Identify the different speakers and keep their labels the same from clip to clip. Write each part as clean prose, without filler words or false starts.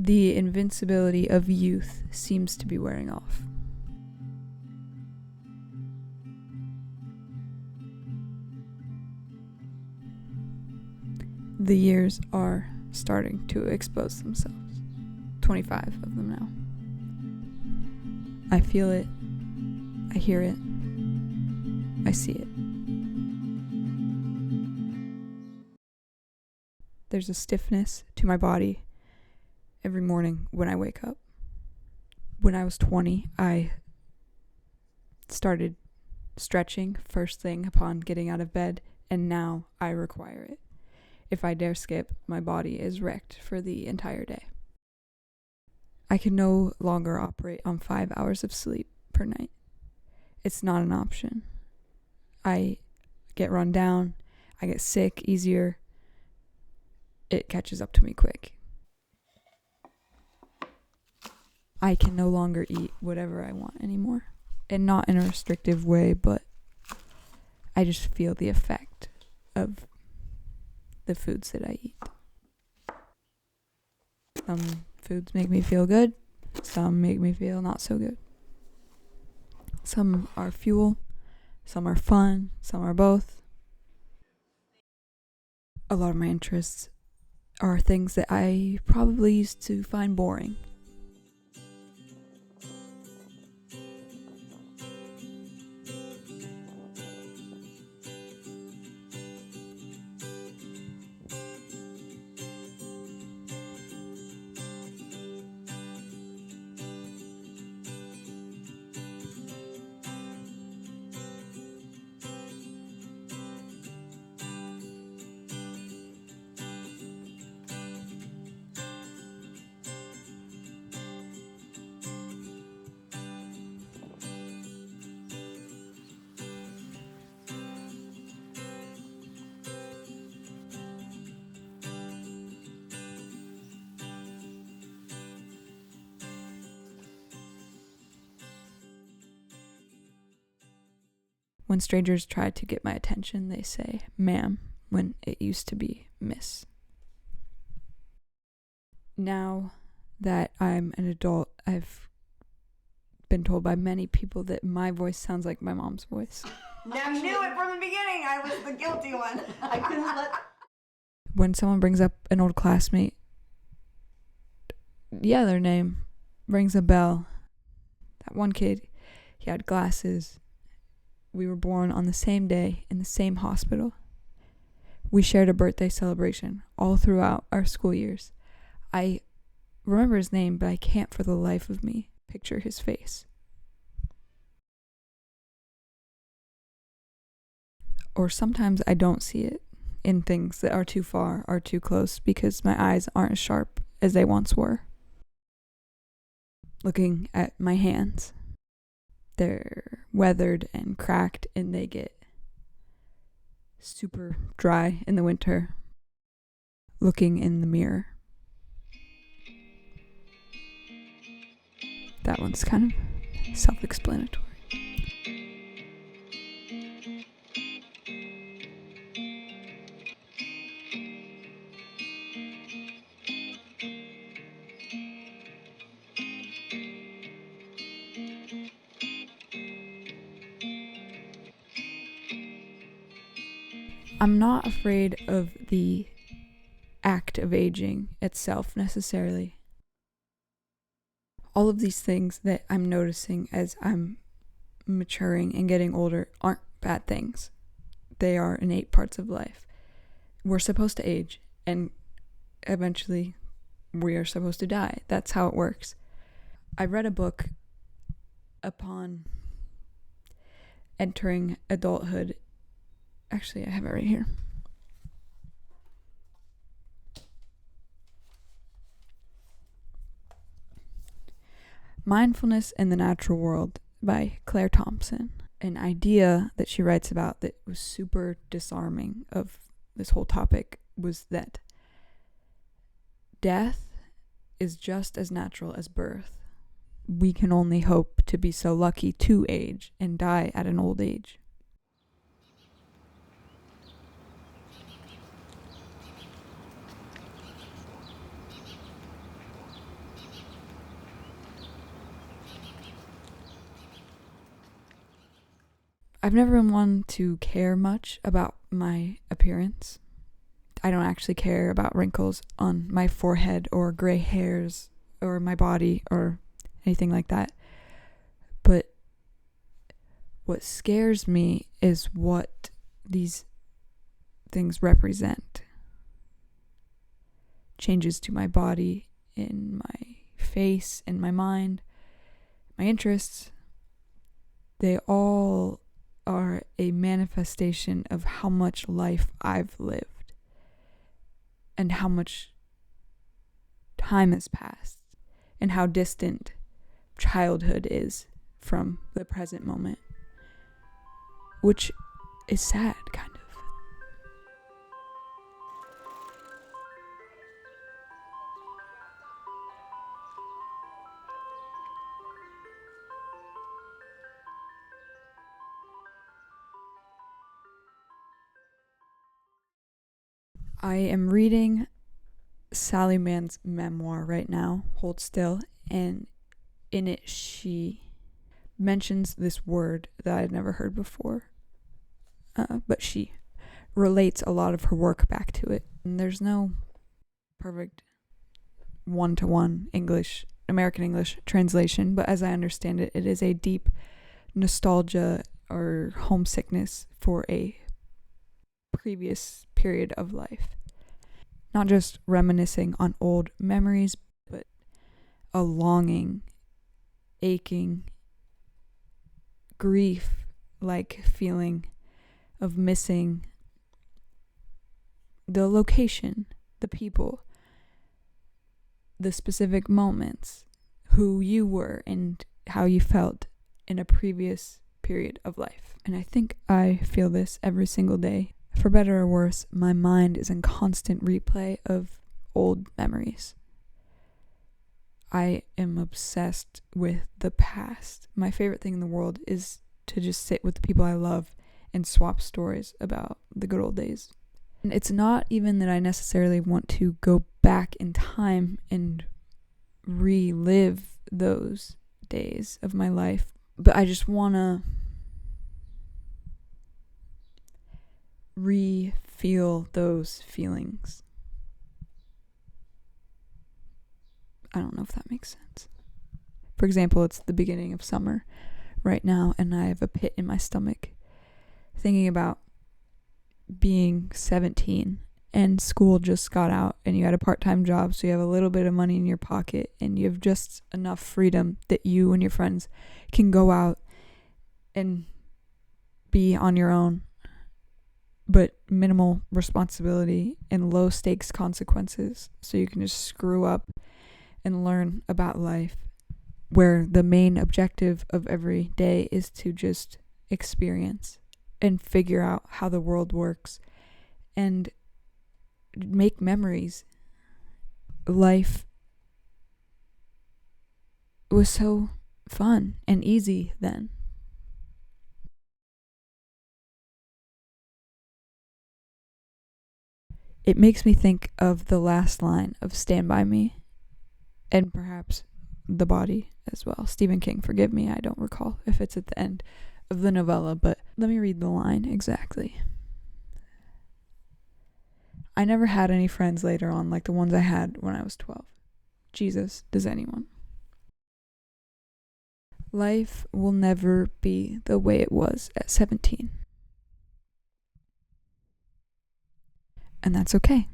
Speaker 1: The invincibility of youth seems to be wearing off. The years are starting to expose themselves. 25 of them now. I feel it. I hear it. I see it. There's a stiffness to my body every morning when I wake up. When I was 20, I started stretching first thing upon getting out of bed, and now I require it. If I dare skip, my body is wrecked for the entire day. I can no longer operate on 5 hours of sleep per night. It's not an option. I get run down. I get sick easier. It catches up to me quick. I can no longer eat whatever I want anymore. And not in a restrictive way, but I just feel the effect of the foods that I eat. Some foods make me feel good. Some make me feel not so good. Some are fuel. Some are fun. Some are both. A lot of my interests are things that I probably used to find boring. When strangers try to get my attention, they say, "Ma'am," when it used to be "Miss." Now that I'm an adult, I've been told by many people that my voice sounds like my mom's voice.
Speaker 2: I knew it from the beginning. I was the guilty one. I couldn't let...
Speaker 1: When someone brings up an old classmate, yeah, their name rings a bell. That one kid, he had glasses. We were born on the same day in the same hospital. We shared a birthday celebration all throughout our school years. I remember his name, but I can't for the life of me picture his face. Or sometimes I don't see it in things that are too far or too close because my eyes aren't as sharp as they once were. Looking at my hands, they're weathered and cracked, and they get super dry in the winter. Looking in the mirror. That one's kind of self-explanatory. I'm not afraid of the act of aging itself necessarily. All of these things that I'm noticing as I'm maturing and getting older aren't bad things. They are innate parts of life. We're supposed to age, and eventually we are supposed to die. That's how it works. I read a book upon entering adulthood. Actually, I have it right here. Mindfulness in the Natural World by Claire Thompson. An idea that she writes about that was super disarming of this whole topic was that death is just as natural as birth. We can only hope to be so lucky to age and die at an old age. I've never been one to care much about my appearance. I don't actually care about wrinkles on my forehead or gray hairs or my body or anything like that. But what scares me is what these things represent. Changes to my body, in my face, in my mind, my interests. They all are a manifestation of how much life I've lived and how much time has passed and how distant childhood is from the present moment, which is sad, kind of. I am reading Sally Mann's memoir right now, Hold Still, and in it she mentions this word that I'd never heard before, but she relates a lot of her work back to it. And there's no perfect one-to-one American English translation, but as I understand it, it is a deep nostalgia or homesickness for a previous period of life. Not just reminiscing on old memories, but a longing, aching, grief-like feeling of missing the location, the people, the specific moments, who you were and how you felt in a previous period of life. And I think I feel this every single day. For better or worse, my mind is in constant replay of old memories. I am obsessed with the past. My favorite thing in the world is to just sit with the people I love and swap stories about the good old days. And it's not even that I necessarily want to go back in time and relive those days of my life, but I just want to re-feel those feelings. I don't know if that makes sense. For example, it's the beginning of summer right now, and I have a pit in my stomach thinking about being 17 and school just got out and you had a part-time job, so you have a little bit of money in your pocket and you have just enough freedom that you and your friends can go out and be on your own, but minimal responsibility and low stakes consequences, so you can just screw up and learn about life, where the main objective of every day is to just experience and figure out how the world works and make memories. Life was so fun and easy then. It makes me think of the last line of Stand By Me, and perhaps The Body as well. Stephen King, forgive me, I don't recall if it's at the end of the novella, but let me read the line exactly. I never had any friends later on like the ones I had when I was 12. Jesus, does anyone? Life will never be the way it was at 17. And that's okay,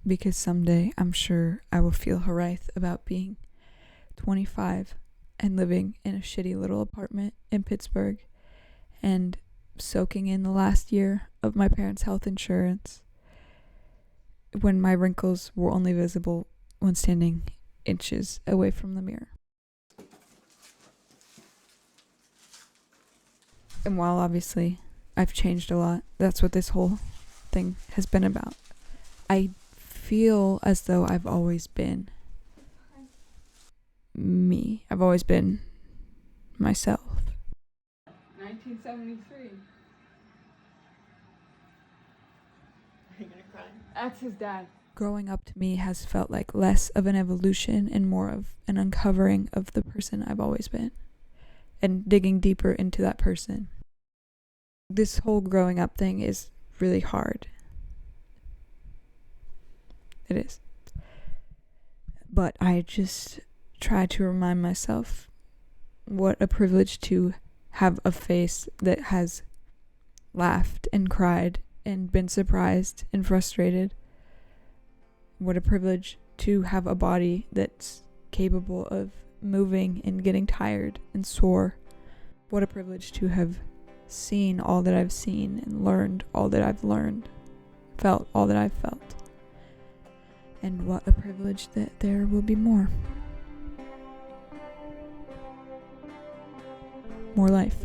Speaker 1: because someday I'm sure I will feel Haraith about being 25 and living in a shitty little apartment in Pittsburgh and soaking in the last year of my parents' health insurance when my wrinkles were only visible when standing inches away from the mirror. And while obviously I've changed a lot, that's what this whole thing has been about. I feel as though I've always been me. I've always been myself. 1973.
Speaker 2: Are you gonna cry?
Speaker 1: That's his dad. Growing up to me has felt like less of an evolution and more of an uncovering of the person I've always been and digging deeper into that person. this whole growing up thing is really hard. It is. But I just try to remind myself what a privilege to have a face that has laughed and cried and been surprised and frustrated. What a privilege to have a body that's capable of moving and getting tired and sore. What a privilege to have seen all that I've seen and learned all that I've learned, felt all that I've felt. And what a privilege that there will be more. More life.